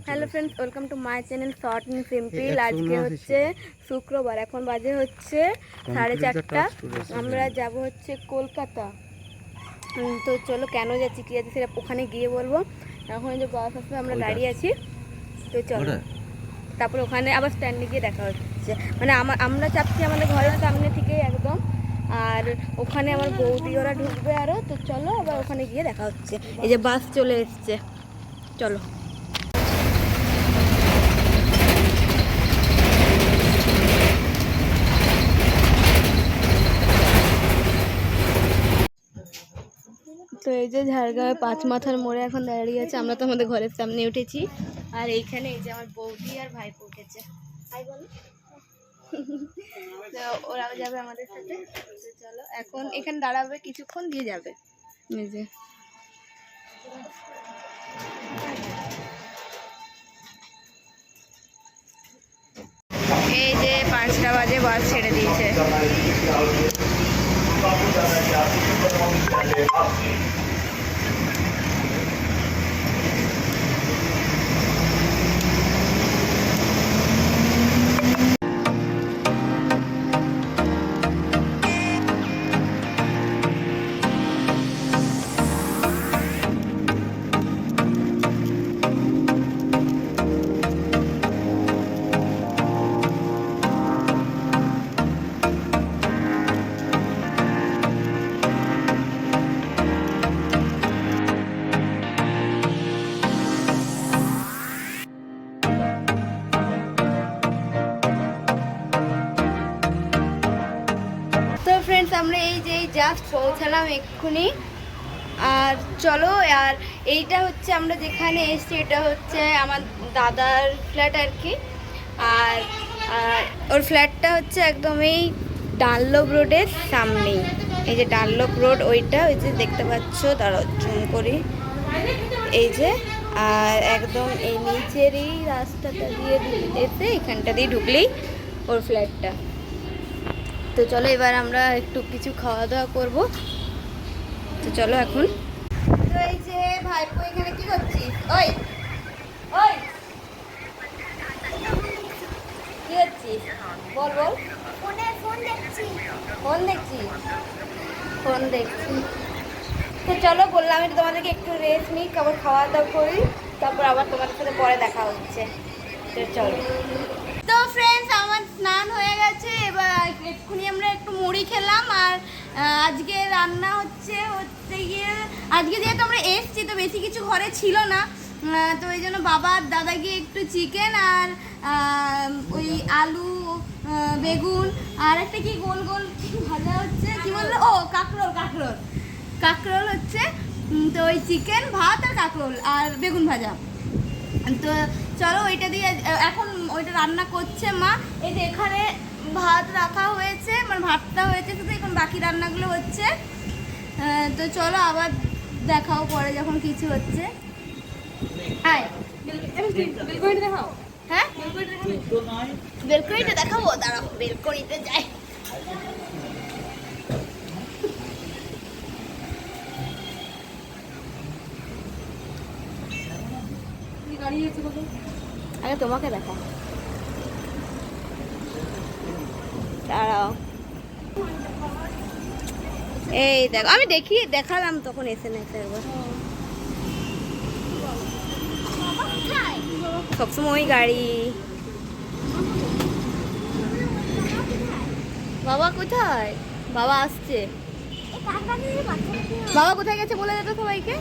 Hello friends, welcome to my channel short and simple. আজকে হচ্ছে শুক্রবার, এখন বাজে হচ্ছে 4:30। আমরা যাব হচ্ছে কলকাতা। তো চলো, কেন যাচ্ছি কী যাচ্ছি সেটা ওখানে গিয়ে বলবো। এখন যে বাস আসবে, আমরা দাঁড়িয়ে আছি। তো চলো, তারপরে ওখানে আবার স্ট্যান্ডে গিয়ে দেখা হচ্ছে। মানে আমরা চাপছি আমাদের ঘরের সামনে থেকে একদম, আর ওখানে আমার বৌদি ওরা ঢুকবে আরও। তো চলো, আবার ওখানে গিয়ে দেখা হচ্ছে। এই যে বাস চলে এসছে, চলো। তো এই যে ঝাড়গ্রামে 5 মাথার মোড়ে এখন দাঁড়িয়ে আছে। আমরা তো আমাদের ঘরের সামনে উঠেছি, আর এইখানে এই যে আমার বৌদি আর ভাইপো উঠেছে। ভাই বলো। তো ওরাও যাবে আমাদের সাথে। তো চলো, এখন এখানে দাঁড়াবে, কিছুক্ষণ দিয়ে যাবে। এই যে এই যে 5টা বাজে বাস ছেড়ে দিয়েছে। তো ফ্রেন্ডস, আমরা এই যে জাস্ট পৌঁছালাম এক্ষুনি। আর চলো, আর এইটা হচ্ছে আমরা যেখানে এসেছি, এটা হচ্ছে আমার দাদার ফ্ল্যাট আর কি। আর ওর ফ্ল্যাটটা হচ্ছে একদম এই ডানলপ রোডের সামনেই। এই যে ডানলপ রোড, ওইটা ওই যে দেখতে পাচ্ছ, তারা জুম করি এই যে। আর একদম এই নিচেরই রাস্তাটা দিয়ে এসে এখানটা দিয়ে ঢুকলেই ওর ফ্ল্যাটটা। তো চলো, এবার আমরা একটু কিছু খাওয়া দাওয়া করবো। তো চলো এখন। তো এই যে ভাইপো, এখানে কি করছিস? ওই ওই কি করছিস? বল বল। ফোন দেখছি। তো চলো, বললাম এটা তোমাদেরকে একটু রেস্ট নিই, আবার খাওয়া দাওয়া করি, তারপর আবার তোমাদের সাথে পরে দেখা হচ্ছে। তো চলো। তো ফ্রেন্ডস, আমার স্নান হয়ে গেছে। এবার এক্ষুনি আমরা একটু মুড়ি খেলাম। আর আজকে রান্না হচ্ছে গিয়ে, আজকে যেহেতু আমরা এসছি তো বেশি কিছু ঘরে ছিল না, তো এই জন্য বাবা আর দাদা গিয়ে একটু চিকেন আর ওই আলু, বেগুন, আর একটা কি গোল গোল ভাজা হচ্ছে, কি বললো, ও কাঁকরোল হচ্ছে। তো ওই চিকেন, ভাত আর কাঁকরোল আর বেগুন ভাজা। তো চলো, ওইটা দিয়ে এখন ওইটা রান্না করছে মা। এই যে এখানে ভাত রাখা হয়েছে, মানে ভাতটা হয়েছে শুধু, এখন বাকি রান্নাগুলো হচ্ছে। তো চলো, আবার দেখাও পরে যখন কিছু হচ্ছে। হ্যাঁ, বেলকনিটা দেখাও। হ্যাঁ, বেলকনিটা দেখাবো, দাঁড়াও বেলকনিতে যাই। আগে তোমাকে দেখা, দাঁড়াও। এই দেখো, আমি দেখালাম তখন এসে না একবার। সবসময় ওই গাড়ি। বাবা কোথায়? বাবা আসছে। বাবা কোথায় গেছে বলে যেত সবাইকে।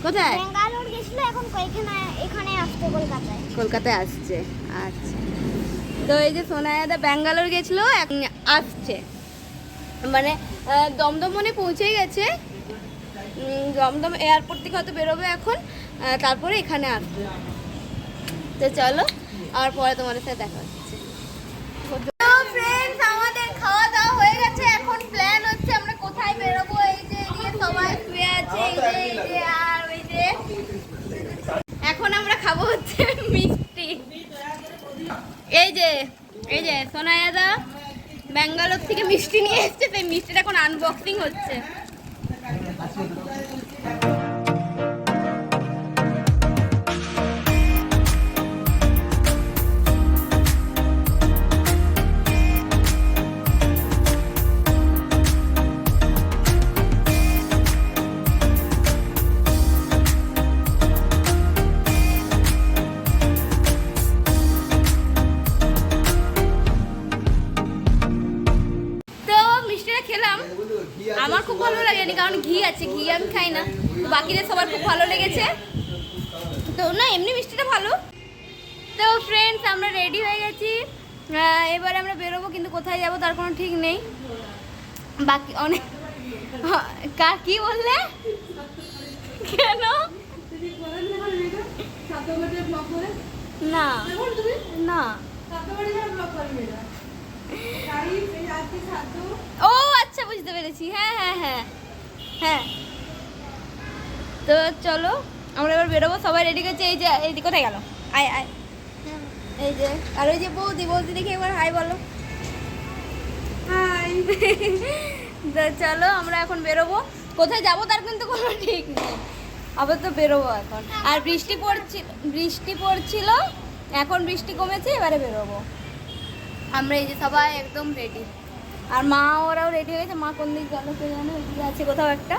কোথায়? বেঙ্গালুরু গেছিল, এখন এখানে আসছে, কলকাতায় আসছে। আচ্ছা। তো এই যে সোনায়াদা ব্যাঙ্গালোর গেছিল, এখন আসছে, মানে দমদম মনে পৌঁছে গেছে। দমদম এয়ারপোর্ট থেকে হয়তো বেরোবে এখন, তারপরে এখানে আসবে। তো চলো, আর পরে তোমাদের সাথে দেখা হচ্ছে। তো ফ্রেন্ডস, আমাদের খাওয়া দাওয়া হয়ে গেছে। এখন প্ল্যান হচ্ছে আমরা কোথায় বেরোবো। এই যে সবাই শুয়ে আছে, এই যে আর ওই যে এখন আমরা খাবো হচ্ছে মিষ্টি। এই যে সোনায়াদা ব্যাঙ্গালোর থেকে মিষ্টি নিয়ে এসছে, সেই মিষ্টিটা এখন আনবক্সিং হচ্ছে। তো বাকিদের সবার খুব ভালো লেগেছে। তো না এমনি মিষ্টিটা ভালো। তো ফ্রেন্ডস আমরা রেডি হয়ে গেছি, এবারে আমরা বেরোবো, কিন্তু কোথায় যাবো তার কোনো ঠিক নেই। বাকি অনেক কি বললে কেন না না ও আচ্ছা বুঝতে পেরেছি, হ্যাঁ হ্যাঁ হ্যাঁ হ্যাঁ। তো চলো আমরা এবার বেরোবো, সবাই রেডি করছে। এই যে এই কোথায় গেল, আয় আয়, এই যে আর ওই যে বৌদি, বৌদি দেখে এবার হাই বলো, হাই। তো চলো আমরা এখন বেরোবো, কোথায় যাবো তার কিন্তু কোনো ঠিক নেই, আবার তো বেরোবো এখন। আর বৃষ্টি পড়ছিল, এখন বৃষ্টি কমেছে, এবারে বেরোবো আমরা। এই যে সবাই একদম রেডি, আর মা ওরাও রেডি হয়ে গেছে। মা কোন দিক গেল কে জানে, ওইদিকে আছে কোথাও একটা।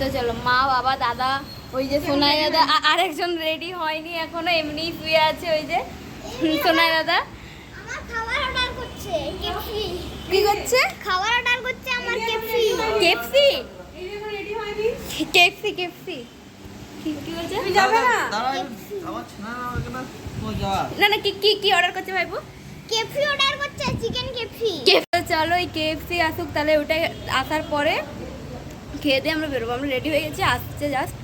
তো চলো মা বাবা দাদা, ওই যে সোনাই দাদা, আরেকজন রেডি হয়নি এখনো, এমনি শুয়ে আছে ওই যে সোনাই দাদা। আমার খাবার অর্ডার করছে কেএফসি। কি করছে? খাবার অর্ডার করছে আমার কেএফসি। কেএফসি এই দেখো রেডি হয়নি। কেএফসি কেএফসি কি বলছে? তুমি যাবে না? আমার না না ও যাওয়া না না, কি কি কি অর্ডার করছে ভাইপো? কেএফসি অর্ডার করছে, চিকেন কেএফসি। চলো এই কেএফসি আসুক, তাহলে ওটা আসার পরে খেয়ে দিয়ে আমরা বেরোবো। আমরা রেডি হয়ে গেছি, আসছে জাস্ট।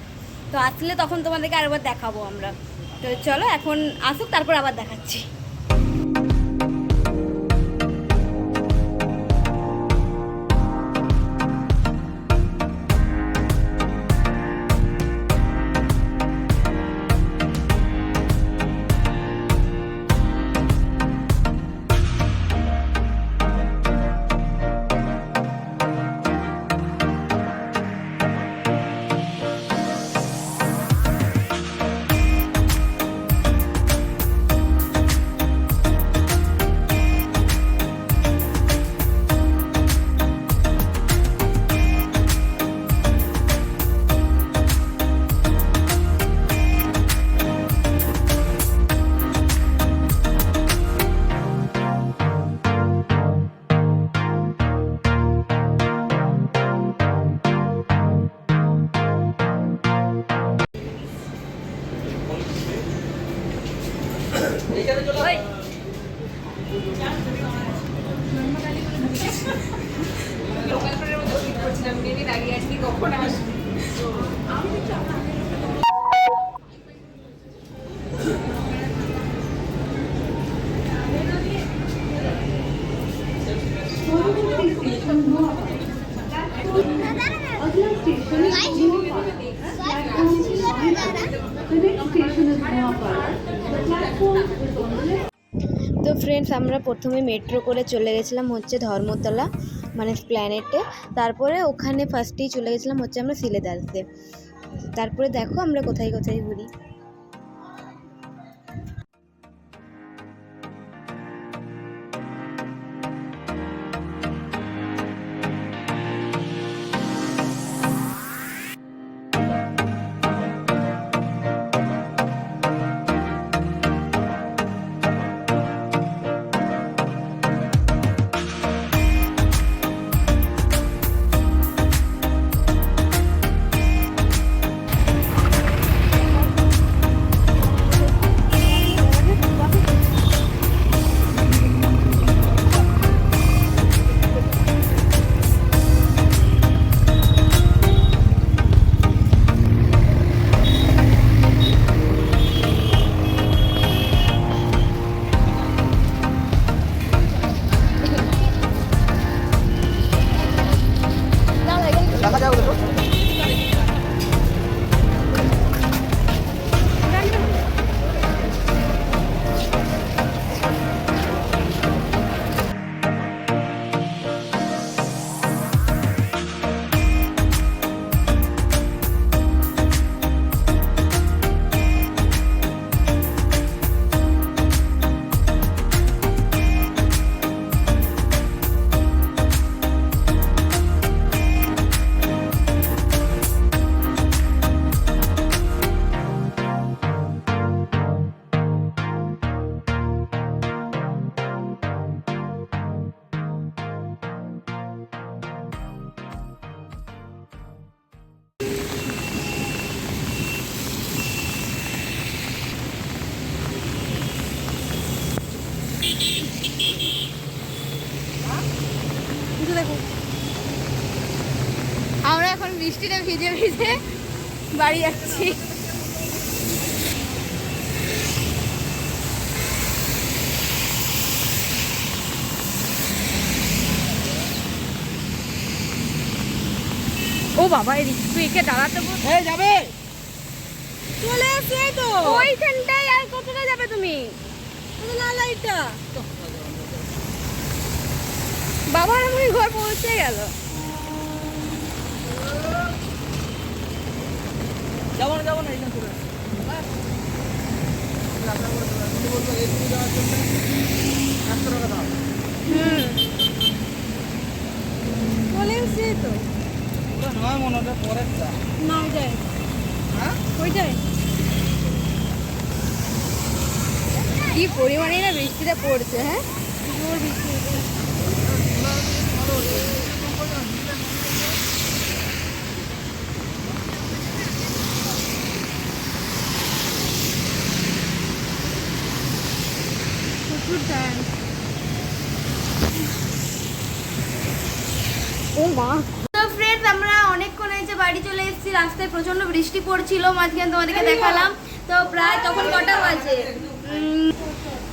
তো আসলে তখন তোমাদেরকে আরেকবার দেখাবো আমরা। তো চলো এখন আসুক, তারপর আবার দেখাচ্ছি। তো ফ্রেন্ডস আমরা প্রথমে মেট্রো করে চলে গেছিলাম হচ্ছে ধর্মতলা, মানে প্ল্যানেটে। তারপরে ওখানে ফার্স্টেই চলে গেছিলাম হচ্ছে আমরা সিলেদার্সে। তারপরে দেখো আমরা কোথায় কোথায় ঘুরি। বৃষ্টিতে ভিজে ভিজে বাড়ি যাচ্ছি। ও বাবা, তুই একে দাঁড়াতে এই যাবে চলে আসছে তো ওইখানটায়। আর কতটা যাবে তুমি? লাল লাইটটা বাবার আমি ঘর পৌঁছে গেল। যাবো না যাবো না, এখানে চলে আসো। রান্না করে দেবো। তুমি বলবো এই তুমি যাওয়ার জন্য 100 টাকা দাও। চলে এসছে তো। ওটা নয় মনে, ওটা পরের চা। না ওইটাই, হ্যাঁ ওইটাই। কি পরিমাণে না বৃষ্টিটা পড়ছে। হ্যাঁ জোর বৃষ্টি হচ্ছে। প্রচুর টাইম। ও মা। তো ফ্রেন্ডস, আমরা অনেকক্ষণ হয়েছে বাড়ি চলে এসেছি। রাস্তায় প্রচন্ড বৃষ্টি পড়ছিল, মাঝখানে তোমাদেরকে দেখালাম। তো প্রায় তখন কটা বাজে?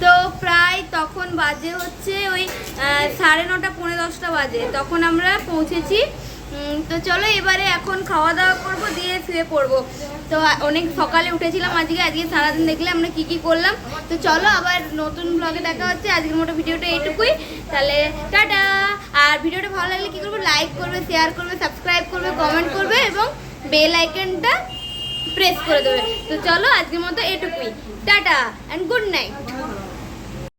তো প্রায় তখন বাজে হচ্ছে ওই 9:30 পৌনে 10টা বাজে। তখন আমরা পৌঁছেছি। তো চলো এবারে এখন খাওয়া দাওয়া করবো, দিয়ে শুয়ে পড়বো। তো অনেক সকালে উঠেছিলাম আজকে সারাদিন দেখলে আমরা কি কি করলাম। তো চলো আবার নতুন ব্লগে দেখা হচ্ছে। আজকের মতো ভিডিওটা এইটুকুই। তাহলে টাটা। আর ভিডিওটা ভালো লাগলে কি করবে? লাইক করবে, শেয়ার করবে, সাবস্ক্রাইব করবে, কমেন্ট করবে এবং বেল আইকনটা প্রেস করে দেবে। তো চলো আজকের মতো এইটুকুই। Tata and good night.